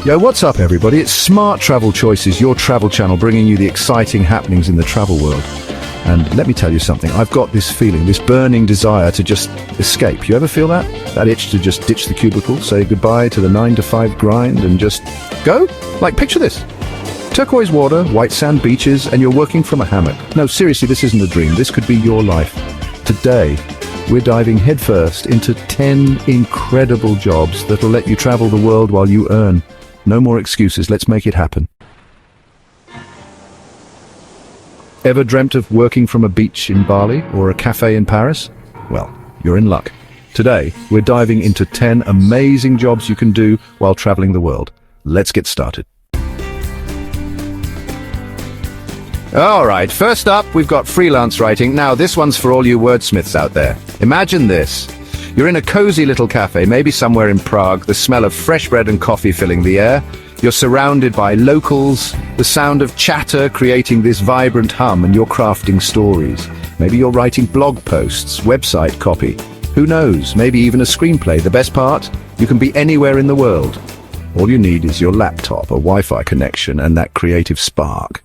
Yo, what's up everybody? It's Smart Travel Choices, your travel channel bringing you the exciting happenings in the travel world. And let me tell you something, I've got this feeling, this burning desire to just escape. You ever feel that? That itch to just ditch the cubicle, say goodbye to the 9-to-5 grind and just go? Like, picture this. Turquoise water, white sand beaches, and you're working from a hammock. No, seriously, this isn't a dream. This could be your life. Today, we're diving headfirst into 10 incredible jobs that'll let you travel the world while you earn. No more excuses, let's make it happen. Ever dreamt of working from a beach in Bali or a café in Paris? Well, you're in luck. Today, we're diving into 10 amazing jobs you can do while traveling the world. Let's get started. All right, first up, we've got freelance writing. Now, this one's for all you wordsmiths out there. Imagine this. You're in a cozy little cafe, maybe somewhere in Prague, the smell of fresh bread and coffee filling the air. You're surrounded by locals, the sound of chatter creating this vibrant hum, and you're crafting stories. Maybe you're writing blog posts, website copy. Who knows, maybe even a screenplay. The best part? You can be anywhere in the world. All you need is your laptop, a Wi-Fi connection, and that creative spark.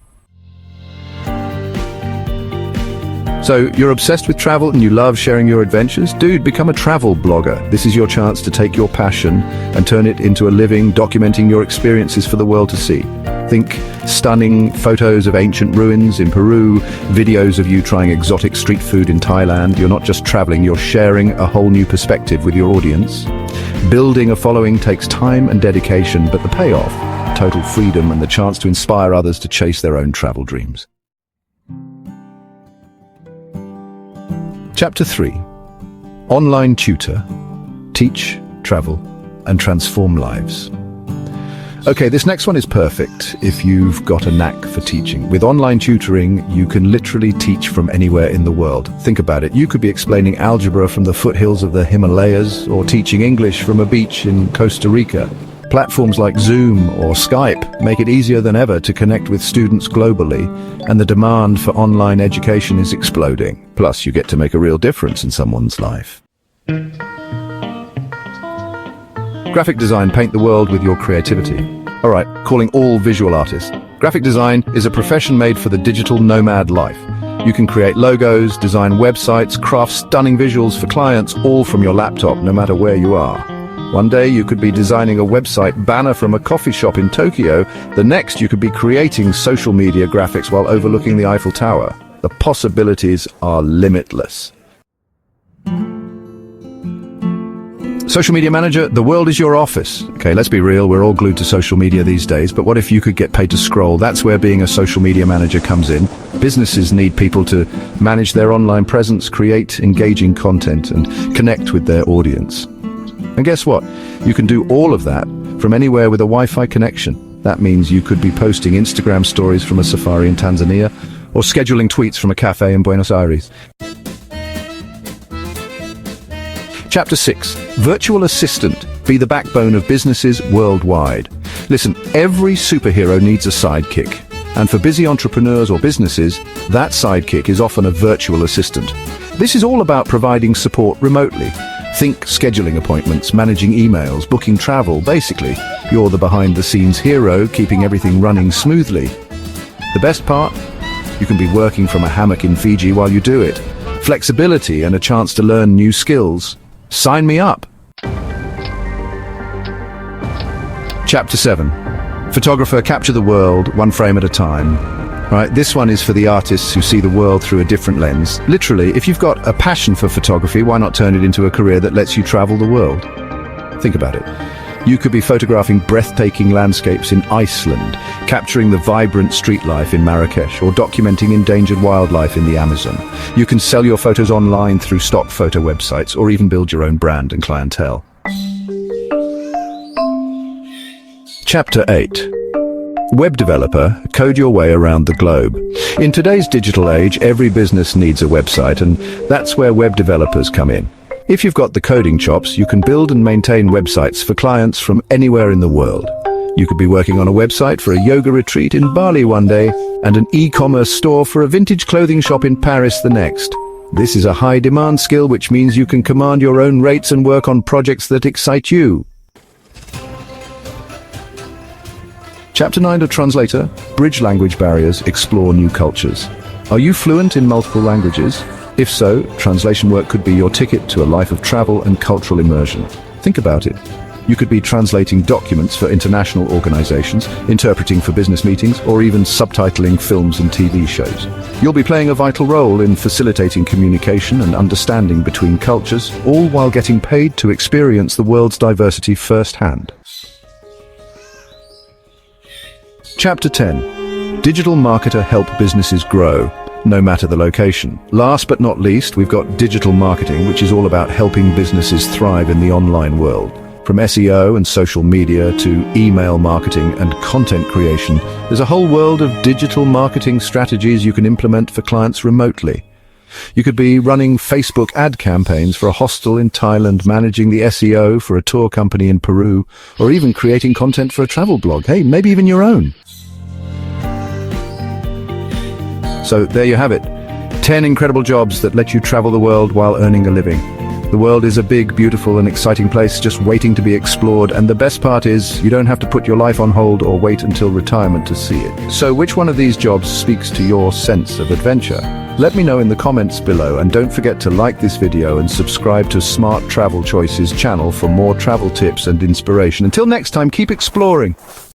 So, you're obsessed with travel and you love sharing your adventures? Dude, become a travel blogger. This is your chance to take your passion and turn it into a living, documenting your experiences for the world to see. Think stunning photos of ancient ruins in Peru, videos of you trying exotic street food in Thailand. You're not just traveling, you're sharing a whole new perspective with your audience. Building a following takes time and dedication, but the payoff, total freedom and the chance to inspire others to chase their own travel dreams. Chapter 3. Online tutor. Teach, travel, and transform lives. Okay, this next one is perfect if you've got a knack for teaching. With online tutoring, you can literally teach from anywhere in the world. Think about it. You could be explaining algebra from the foothills of the Himalayas or teaching English from a beach in Costa Rica. Platforms like Zoom or Skype make it easier than ever to connect with students globally, and the demand for online education is exploding. Plus, you get to make a real difference in someone's life. Graphic design, paint the world with your creativity. All right, calling all visual artists. Graphic design is a profession made for the digital nomad life. You can create logos, design websites, craft stunning visuals for clients, all from your laptop, no matter where you are. One day you could be designing a website banner from a coffee shop in Tokyo. The next you could be creating social media graphics while overlooking the Eiffel Tower. The possibilities are limitless. Social media manager, the world is your office. Okay, let's be real, we're all glued to social media these days, but what if you could get paid to scroll? That's where being a social media manager comes in. Businesses need people to manage their online presence, create engaging content, and connect with their audience. And guess what? You can do all of that from anywhere with a Wi-Fi connection. That means you could be posting Instagram stories from a safari in Tanzania or scheduling tweets from a cafe in Buenos Aires. Chapter 6. Virtual assistant. Be the backbone of businesses worldwide. Listen, every superhero needs a sidekick. And for busy entrepreneurs or businesses, that sidekick is often a virtual assistant. This is all about providing support remotely. Think scheduling appointments, managing emails, booking travel. Basically, you're the behind-the-scenes hero, keeping everything running smoothly. The best part? You can be working from a hammock in Fiji while you do it. Flexibility and a chance to learn new skills. Sign me up! Chapter 7. Photographer, capture the world, one frame at a time. Right, this one is for the artists who see the world through a different lens. Literally, if you've got a passion for photography, why not turn it into a career that lets you travel the world? Think about it. You could be photographing breathtaking landscapes in Iceland, capturing the vibrant street life in Marrakesh, or documenting endangered wildlife in the Amazon. You can sell your photos online through stock photo websites, or even build your own brand and clientele. Chapter 8. Web developer, code your way around the globe. In today's digital age, every business needs a website, and that's where web developers come in. If you've got the coding chops, you can build and maintain websites for clients from anywhere in the world. You could be working on a website for a yoga retreat in Bali one day, and an e-commerce store for a vintage clothing shop in Paris the next. This is a high-demand skill, which means you can command your own rates and work on projects that excite you. Chapter 9 of Translator, Bridge Language Barriers, Explore New Cultures. Are you fluent in multiple languages? If so, translation work could be your ticket to a life of travel and cultural immersion. Think about it. You could be translating documents for international organizations, interpreting for business meetings, or even subtitling films and TV shows. You'll be playing a vital role in facilitating communication and understanding between cultures, all while getting paid to experience the world's diversity firsthand. Chapter 10. Digital Marketer Help Businesses Grow, no matter the location. Last but not least, we've got digital marketing, which is all about helping businesses thrive in the online world. From SEO and social media to email marketing and content creation, there's a whole world of digital marketing strategies you can implement for clients remotely. You could be running Facebook ad campaigns for a hostel in Thailand, managing the SEO for a tour company in Peru, or even creating content for a travel blog. Hey, maybe even your own. So there you have it. 10 incredible jobs that let you travel the world while earning a living. The world is a big, beautiful and exciting place just waiting to be explored, and the best part is you don't have to put your life on hold or wait until retirement to see it. So which one of these jobs speaks to your sense of adventure? Let me know in the comments below, and don't forget to like this video and subscribe to Smart Travel Choices channel for more travel tips and inspiration. Until next time, keep exploring.